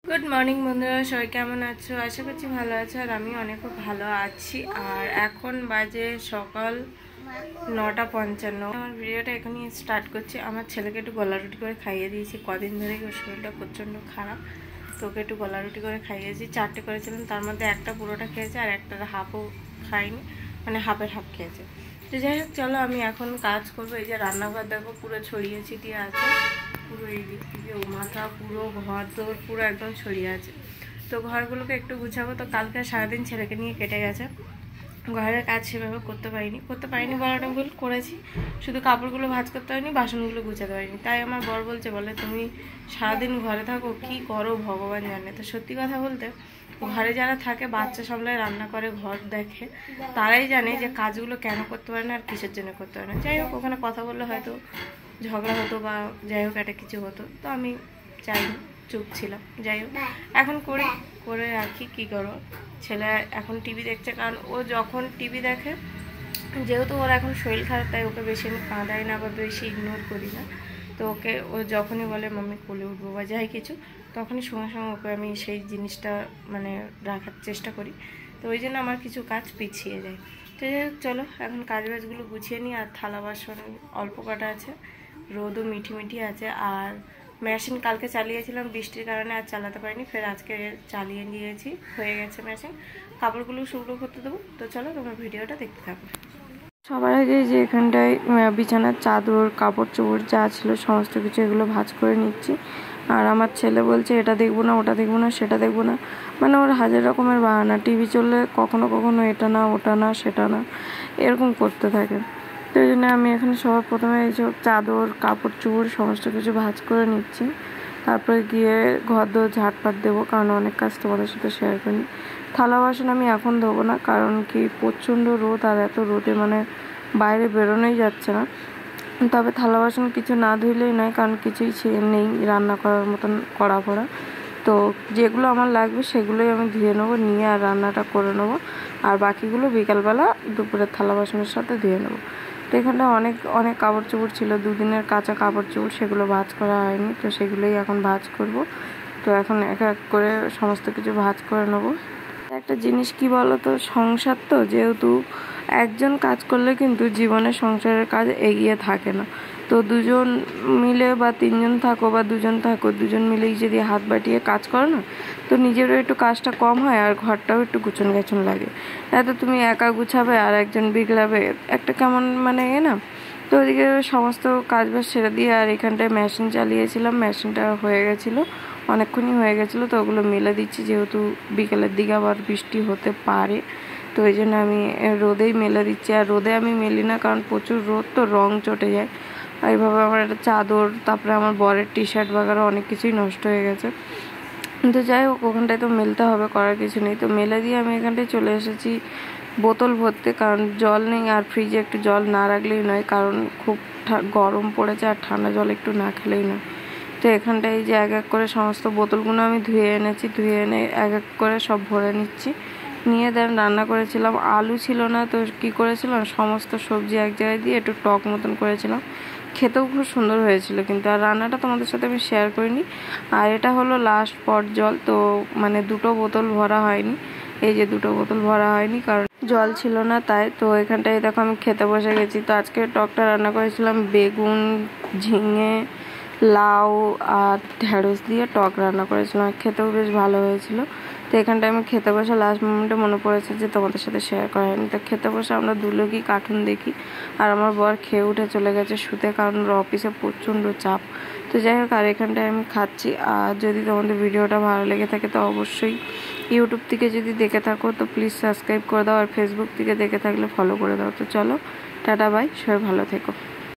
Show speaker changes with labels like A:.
A: Good morning বন্ধুরা, সবাই কেমন আছো? আশা করছি ভালো আছো আর আমি অনেকও ভালো আছি। আর এখন বাজে সকাল 9:55। আমার ভিডিওটা এখনই স্টার্ট করছি। আমার ছেলেকে একটু গলা রুটি করে খাইয়ে দিয়েছি, কদিন ধরেই ওর শরীরটা প্রচণ্ড খারাপ। তো ওকে একটু গলা রুটি করে খাইয়েছি। 4টে করেছিলাম, তার মধ্যে একটা পুরোটা খেয়েছে আর একটা হাফও খাইনি, মানে হাফের হাফ খেয়েছে। তো যাই হোক, চলো আমি এখন কাজ করবো। এই যে রান্নাঘর দেখো পুরো ছড়িয়ে ছিটিয়ে আছে, পুরো এই দিক থেকে ও মাথা পুরো ঘর দৌড় পুরো একদম ছড়িয়ে আছে। তো ঘরগুলোকে একটু গুছাবো। তো কালকে সারাদিন ছেলেকে নিয়ে কেটে গেছে, ঘরের কাজ সেভাবে করতে পারিনি বলাটা ভুল করেছি। শুধু কাপড়গুলো ভাঁজ করতে পারিনি, বাসনগুলো গুছাতে পারিনি। তাই আমার বর বলে তুমি সারাদিন ঘরে থাকো, কি করো ভগবান জানে। তো সত্যি কথা বলতে, ঘরে যারা থাকে, বাচ্চা সামলায়, রান্না করে, ঘর দেখে, তারাই জানে যে কাজগুলো কেন করতে পারে না আর কিসের জন্য করতে পারে না। যাই হোক, ওখানে কথা বললে হয়তো ঝগড়া হতো বা যাই হোক একটা কিছু হতো, তো আমি চাইনি, চুপ ছিলাম। যাই হোক, এখন করে রাখি, কী করো। ছেলে এখন টিভি দেখছে, কারণ ও যখন টিভি দেখে, যেহেতু ওর এখন শরীর খারাপ, তাই ওকে বেশি আমি কাঁদাই না বা বেশি ইগনোর করি না। তো ওকে ও যখনই বলে মাম্মি কোলে উঠবো বা যাই কিছু, তখনই সঙ্গে সঙ্গে ওকে আমি সেই জিনিসটা মানে রাখার চেষ্টা করি। তো ওই জন্য আমার কিছু কাজ পিছিয়ে যায়। তো যাই হোক, চলো এখন কাজবাজগুলো গুছিয়ে নিই। আর থালা বাসন অল্প কটা আছে, রোদও মিঠি আছে। আর মেশিন কালকে চালিয়েছিলাম, বৃষ্টির কারণে আর চালাতে পারিনি, ফের আজকে চালিয়ে নিয়েছি, হয়ে গেছে মেশিন। কাপড়গুলো শুকনো করতে দেবো। তো চলো তোমার ভিডিওটা দেখতে থাকো। সবার আগে যে এখানটায় বিছানার চাদর, কাপড় চোপড় যা ছিল সমস্ত কিছু এগুলো ভাঁজ করে নিচ্ছি। আর আমার ছেলে বলছে এটা দেখবো না, ওটা দেখবো না, সেটা দেখবো না, মানে ওর হাজার রকমের বাহানা। টিভি চললে কখনো কখনো এটা না, ওটা না, সেটা না, এরকম করতে থাকে। তো এই জন্য আমি এখানে সবার প্রথমে এই সব চাদর, কাপড় চোপড় সমস্ত কিছু ভাঁজ করে নিচ্ছি। তারপরে গিয়ে ঘর দোর ঝাঁটপাট দেবো, কারণ অনেক কাজ তোমাদের সাথে শেয়ার করি। থালা বাসন আমি এখন ধোবো না, কারণ কি প্রচণ্ড রোদ, আর এত রোদে মানে বাইরে বেরোনোই যাচ্ছে না। তবে থালা বাসন কিছু না ধুইলেই নয়, কারণ কিছুই নেই রান্না করার মতন কড়া পড়া। তো যেগুলো আমার লাগবে সেগুলোই আমি ধুয়ে নেবো, নিয়ে আর রান্নাটা করে নেবো। আর বাকিগুলো বিকালবেলা দুপুরের থালা বাসনের সাথে ধুয়ে নেবো। তো এখানটা অনেক কাপড় চোপড় ছিল, দুদিনের কাঁচা কাপড় চোপড়, সেগুলো ভাঁজ করা হয়নি। তো সেগুলোই এখন ভাঁজ করব। তো এখন এক এক করে সমস্ত কিছু ভাঁজ করে নেবো। একটা জিনিস কি বলো তো, সংসার তো যেহেতু একজন কাজ করলে কিন্তু জীবনের সংসারের কাজ এগিয়ে থাকে না। তো দুজন মিলে বা তিনজন থাকো বা দুজন থাকো, দুজন মিলেই যদি হাত বাটিয়ে কাজ করো না, তো নিজেরও একটু কাজটা কম হয় আর ঘরটাও একটু গুছন গাছন লাগে। এত তুমি একা গুছাবে আর একজন বিগলাবে, একটা কেমন মানে না। তো ওদিকে সমস্ত কাজ বাজ ছেড়ে দিয়ে আর এখানটায় মেশিন চালিয়েছিলাম, মেশিনটা হয়ে গেছিলো, অনেকক্ষণই হয়ে গেছিলো। তো ওগুলো মেলে দিচ্ছি, যেহেতু বিকেলের দিকে আবার বৃষ্টি হতে পারে, তো ওই জন্য আমি রোদেই মেলে দিচ্ছি। আর রোদে আমি মেলি না, কারণ প্রচুর রোদ, তো রং চটে যায়। এইভাবে আমার একটা চাদর, তারপরে আমার বরের টি শার্ট বাগারও অনেক কিছুই নষ্ট হয়ে গেছে। তো যাই হোক, ওখানটায় তো মেলতে হবে, করার কিছু নেই। তো মেলে দিয়ে আমি এখানটায় চলে এসেছি বোতল ভরতে, কারণ জল নেই। আর ফ্রিজে একটু জল না রাখলেই নয়, কারণ খুব গরম পড়েছে আর ঠান্ডা জল একটু না খেলেই নয়। তো এখানটায় যে এক এক করে সমস্ত বোতলগুলো আমি ধুয়ে এনেছি, ধুয়ে এনে এক এক করে সব ভরে নিচ্ছি। নিয়ে দেন রান্না করেছিলাম, আলু ছিল না, তো কী করেছিলাম, সমস্ত সবজি এক জায়গায় দিয়ে একটু টক মতন করেছিলাম। খেতেও খুব সুন্দর হয়েছিল, কিন্তু আর রান্নাটা তোমাদের সাথে আমি শেয়ার করিনি। আর এটা হলো লাস্ট পট জল, তো মানে দুটো বোতল ভরা হয়নি, এই যে দুটো বোতল ভরা হয়নি, কারণ জল ছিল না তাই। তো এখানটায় দেখো আমি খেতে বসে গেছি। তো আজকে টকটা রান্না করেছিলাম বেগুন, ঝিঙে, লাউ আর ঢেঁড়স দিয়ে টক রান্না করেছিলাম, খেতেও বেশ ভালো হয়েছিল। তো এখানটায় আমি খেতে বসে লাস্ট মোমেন্টে মনে পড়েছে যে তোমাদের সাথে শেয়ার করা হয়নি। তো খেতে বসে আমরা দুলোকই কার্টুন দেখি, আর আমার বর খেয়ে উঠে চলে গেছে শুতে, কারণ ওর অফিসে প্রচণ্ড চাপ। তো যাই হোক, আর এখানটায় আমি খাচ্ছি। আর যদি তোমাদের ভিডিওটা ভালো লেগে থাকে, তো অবশ্যই ইউটিউব থেকে যদি দেখে থাকো তো প্লিজ সাবস্ক্রাইব করে দাও, আর ফেসবুক থেকে দেখে থাকলে ফলো করে দাও। তো চলো, টাটা বাই, সবাই ভালো থেকো।